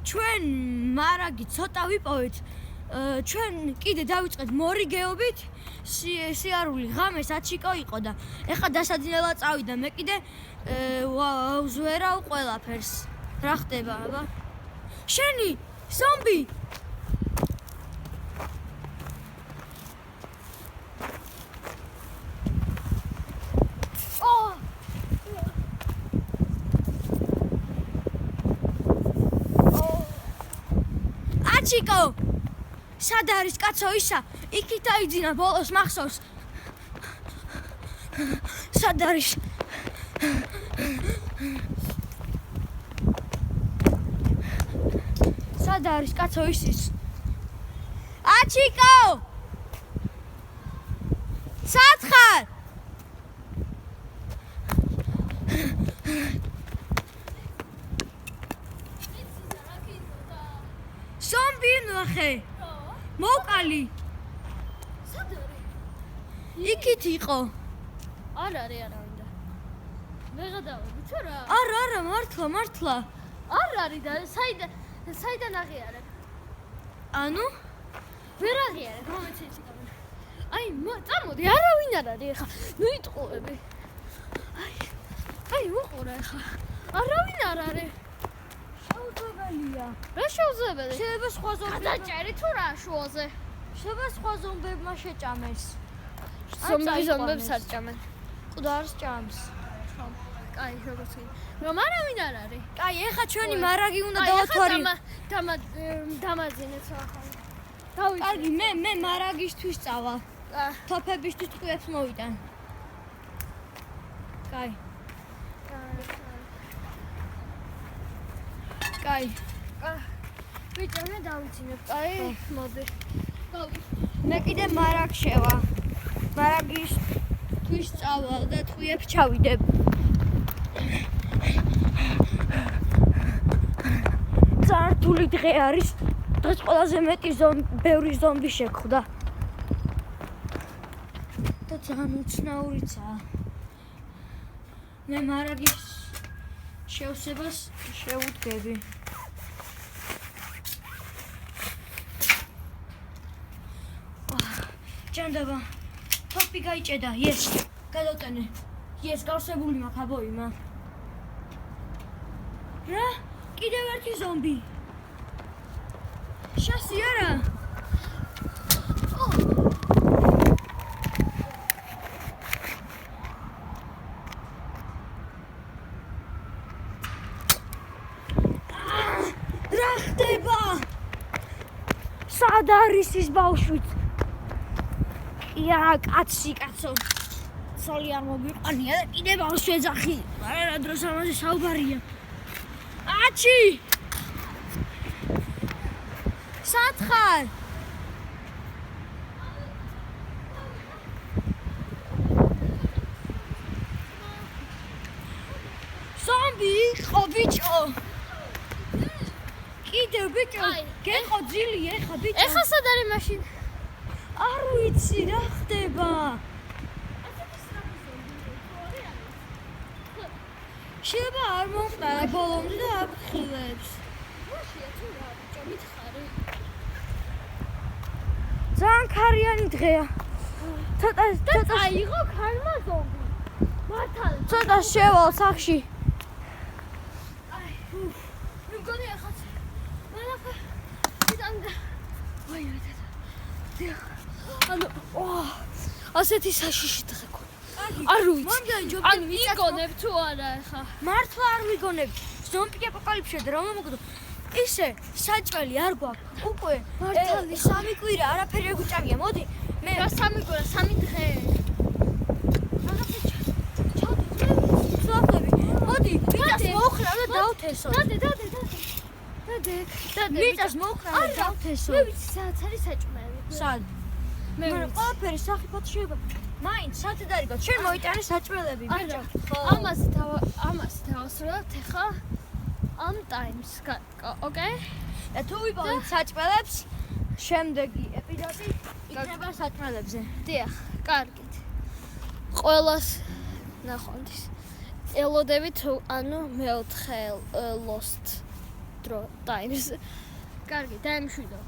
ჩვენ მარაგი ცოტა ვიპოვეთ. ჩვენ კიდე დავიწყეთ მორიგეობით. სიარული ღამეს აჩიკო იყო და ეხა დასაძინებლად წავიდა. მე კიდე ვზვერავ ყველაფერს. რა ხდება, აბა? შენი ზომბი აჩიკო სად არის კაცო ისა? იქით აიძინა ბოლოს მახსოვს. სად არის? სად არის კაცო ისის? აჩიკო! სად ხარ? ზომბი ნახე. მოკალი. სად არის? იქით იყო. არ არის არავინ და. ვეღადავები თუ რა? არა, მართლა. არ არის და საიდან აღიარებ? ანუ ვერ აღიარებ, მომეცეცი გამო. აი, წამოდი, არავინ არ არის ახლა. ნუ იტყუები. აი, უყურე ახლა. არავინ არ არის. შეუძლებელია. რა შეუძლებელი? შეიძლება სხვა ზომბებმა გადაჭერი თუ რა შუაზე? შეიძლება სხვა ზომბებმა შეჭამეს. ზომბებს არ ჭამენ. მკვდარს ჭამს. კაი, როგორც კი. რომ არავინ არ არის. კაი, ეხა ჩვენი მარაგი უნდა დავათვარი. დამაძინეთ ახლა. კარგი, მე მარაგისთვის წავალ. თოფებისთვის ტყუებს მოვიტან. კაი. ბიჭო, მე დავიცინებ. კაი, მოდი. მე კიდე მარაგ შევა. მარაგისთვის წავალ და ტყუებს ჩავიდებ. ძართული დღე არის. დღეს ყველაზე მეტი ბევრი ზომბი შეგხვდა. და ძალიან უცნაურიცაა. მე მარაგის შევსებას შევუდგები. ჯანდაბა, თოფი გაიჭედა, yes, გადავტანე. yes, გავსებული მაქვს აბოიმა. რა? კიდევ ერთი ზომბი. შასი არა? რა ხდება? სად არის ის ბავშვიც? ია, კაცო. ცოლი არ მოგიყვანია და კიდე ბავშვი ეძახი. რა დროს ამაზე საუბარია. აჩი! სად ხარ? ზომბი იყო ბიჭო. კიდევ ბიჭო, გეყო ძილი ეხა ბიჭო. ეხა სად არის მაშინ? არ ვიცი რა ხდება. შეიძლება არ მომყარა ბოლომდე და აფხილებს. მოშია თუ რა ბიჭო, მითხარი. ძალიან ქარიანი დღეა. ცოტა აიღო ქარმა ზომბი. მართალი. ცოტა შევალ სახში. აი, მე მგონი ახაც. მანახა. იტანდა. ვაი, ანუ, ასეთი საშიში დღე გქონდა. არ ვიცი. ანუ იგონებ თუ არა ახლა. მართლა არ ვიგონებ. ზომბი აპოკალიფსში რა უნდა მოგდო? ისე საჭველი არ გვაქვს. უკვე მართალი 3 კვირა არაფერი არ გვიჭამია. მოდი, მე რა 3 კვირა, 3 დღე. მოდი, მიწას მოუხრა და დავთესო. დადე. მიწას მოუხრა და დავთესო. მე ვიცი სადაც არის საჭმელი. სად? მე ვიცი. ყველაფერი სახიფად შეიძლება. მაინც სად დარიგო? შენ მოიტანე საჭმელები, ბიჭო. ამას დავასრულებთ ახლა ამ ტაიმს. ოკეი? და თუ ვიპოვეთ საჭმელებს, შემდეგი ეპიზოდი იქნება საჭმელებზე. დიახ, კარგით. ყველას ნახვამდის. ელოდებით ანუ მეოთხე lost დრო ტაიმს. კარგი, დაემშვიდობ.